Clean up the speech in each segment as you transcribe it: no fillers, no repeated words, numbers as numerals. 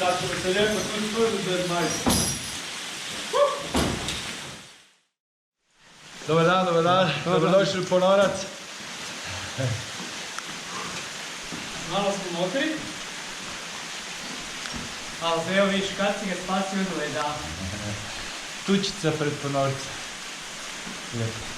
Sad ćemo se lijepo tu spružiti bez majice. Dobar dan, dobar dan. Dobrodošli u Ponorac. Malo smo mokri, ali evo viš kad si ga spasio od leda. Tučica pred Ponorca. Lijepo.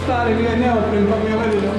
Stari mi je neopren pa mi je ledeno.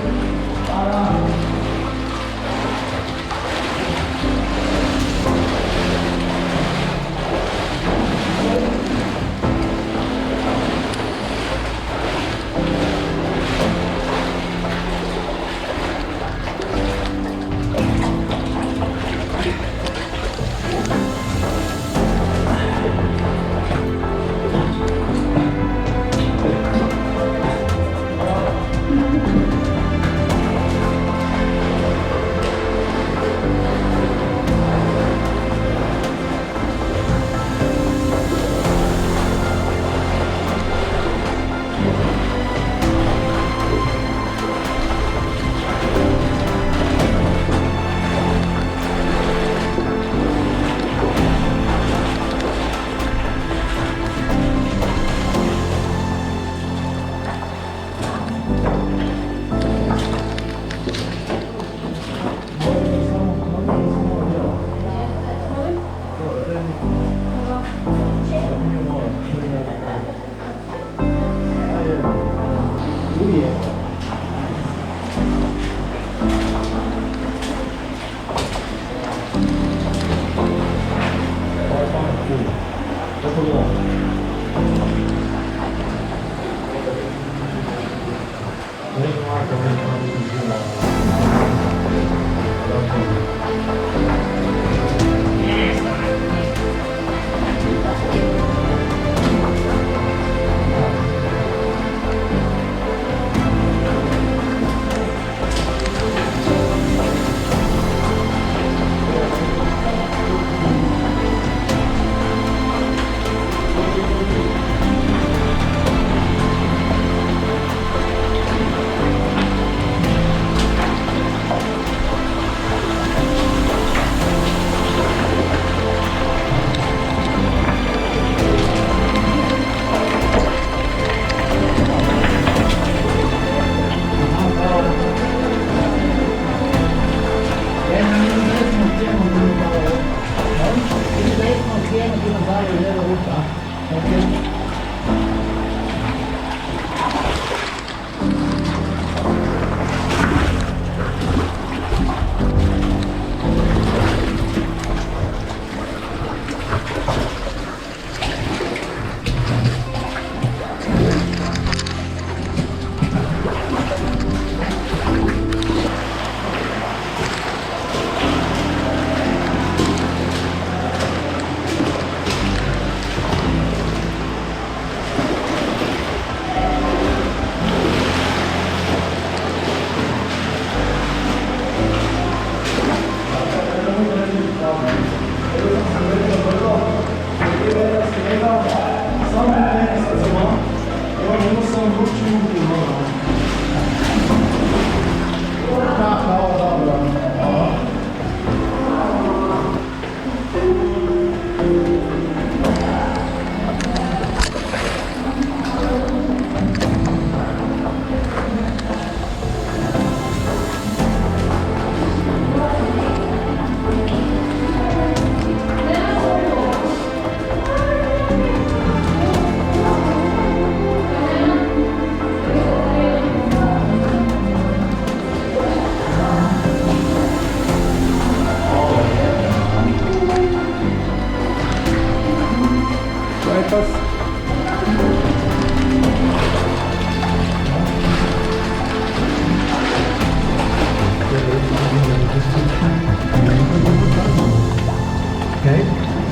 Ok.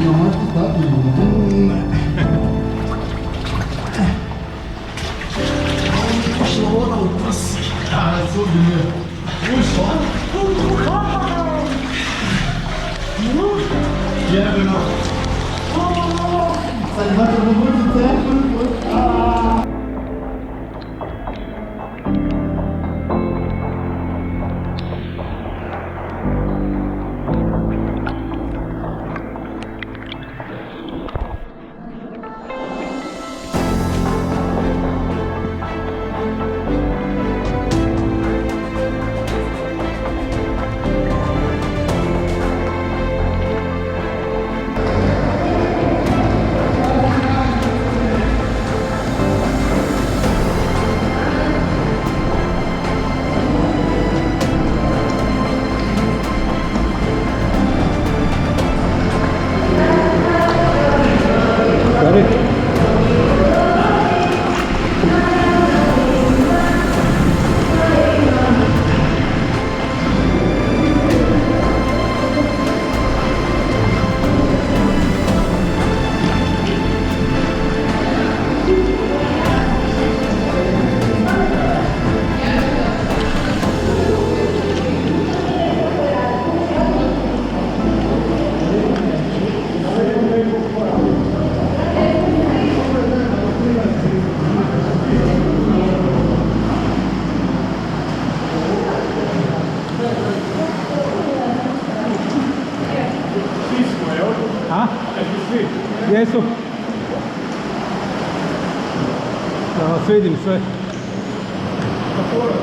No, esto está A? Jesu? Da vas vidim sve.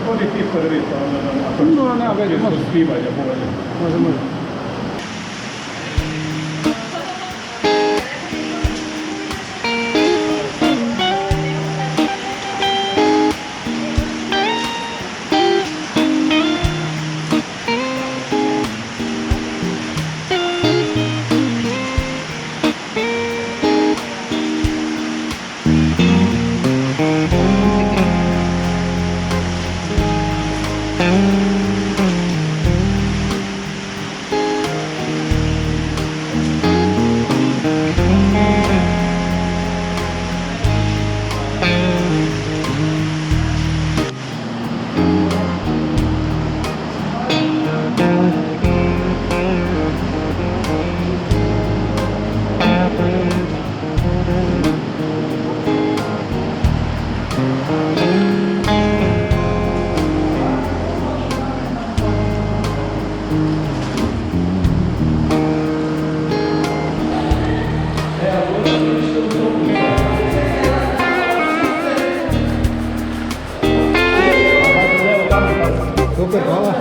Kodi ti prvi to No, nema veze, može. snimanja bolje. Može, može. Super, hvala.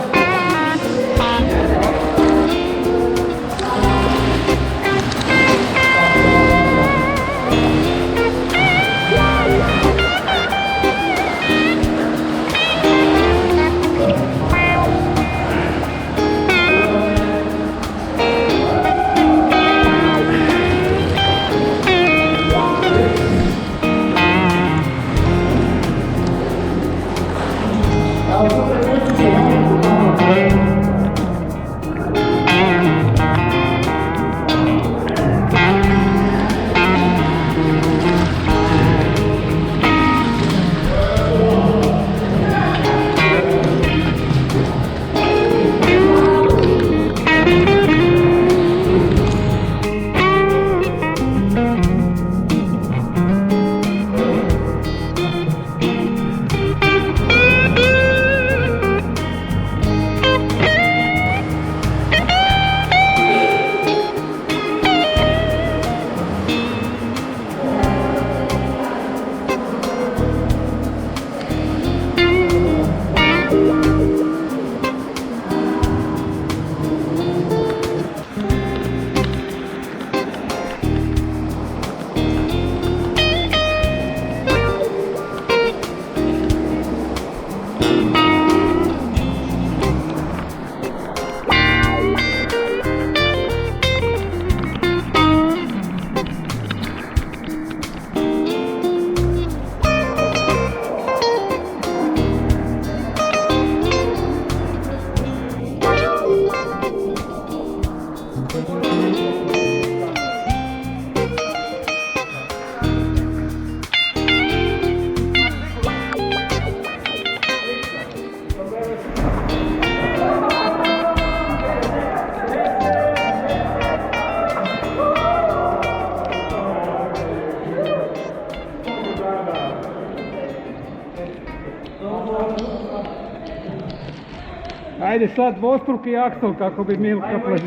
Ajde sad dvostruki aksel kako bi Milka plaži.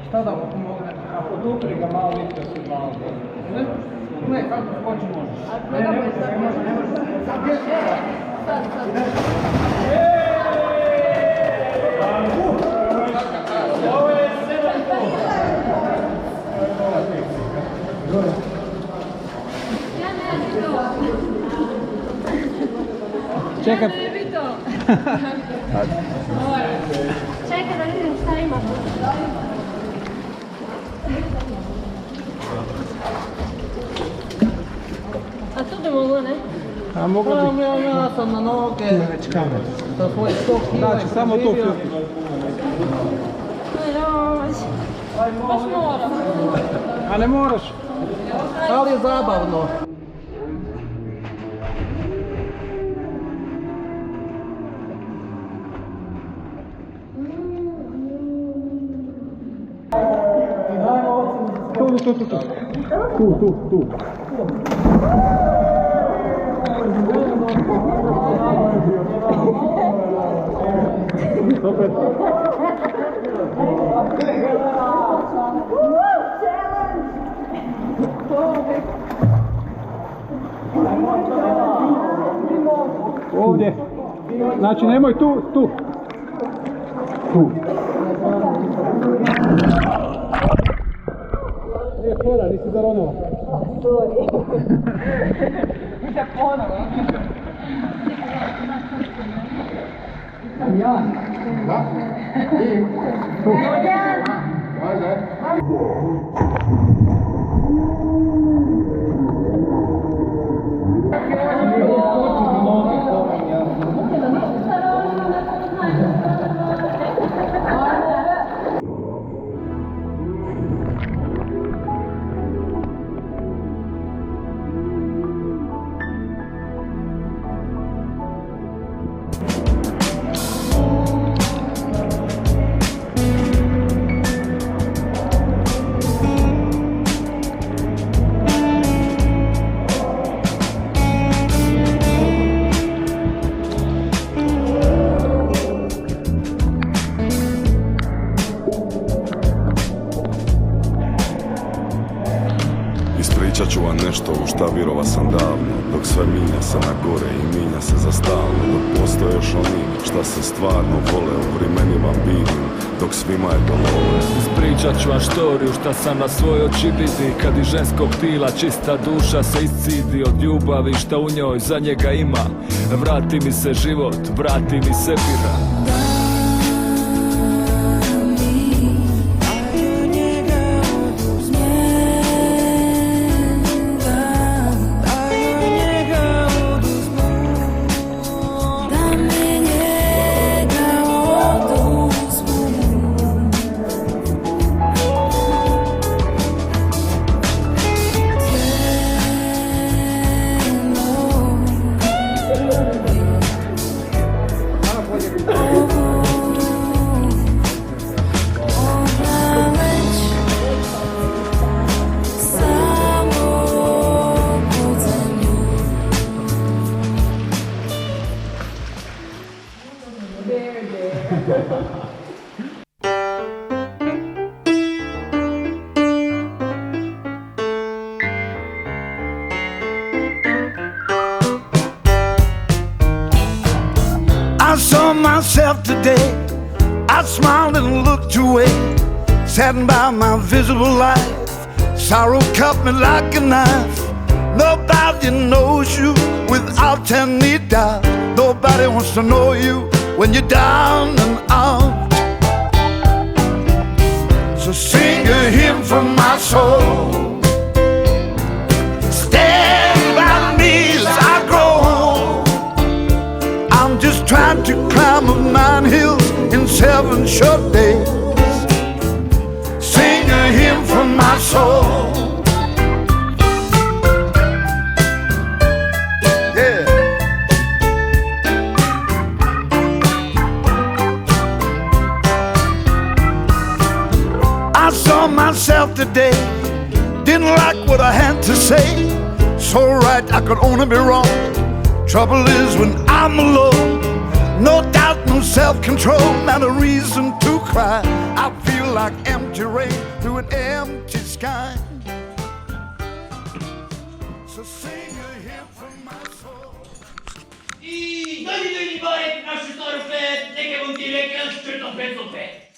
Šta da mu pomogne? Podupri ga malo, vidite se malo. Ne, kako hoće možeš. Ne može. Čekaj. Čekaj da vidim šta ima. A tu bi mogla, ne? A mogla bi... Ja sam na noge. Već kamer. Sa svojih 100 kila. Znači, samo to živio. Baš moram. A ne moraš. Ali je zabavno. Tu. Opet. Ovdje. Znači nemoj tu. Tu. Nije fora, nisi zaronila. Da ponovo. Ja. Da? Tu. Ajde. Ispričat ću vam nešto u šta virova sam davno, dok sve minja se na gore i minja se za stalno, dok postoje još oni šta se stvarno vole, u vremenima bilim, dok svima je do love. Ispričat ću vam štoriju šta sam na svoj oči vidi, kad iz ženskog tila čista duša se iscidi od ljubavi šta u njoj za njega ima. Vrati mi se život, vrati mi se vira. I saw myself today, I smiled and looked away, saddened by my visible life. Sorrow cut me like a knife. Nobody knows you without any doubt. Nobody wants to know you when you're down and out. So sing a hymn from my soul, stand by me as I grow old. I'm just trying to climb up 9 hills in 7 short days. Sing a hymn from my soul. Yeah. to say. So right, I could only be wrong. Trouble is when I'm alone. No doubt, no self-control, not a reason to cry. I feel like empty rain through an empty sky. So sing a hymn from my soul. I dođi barek našu staru pet, neke vam ti reke, što je to pet opet.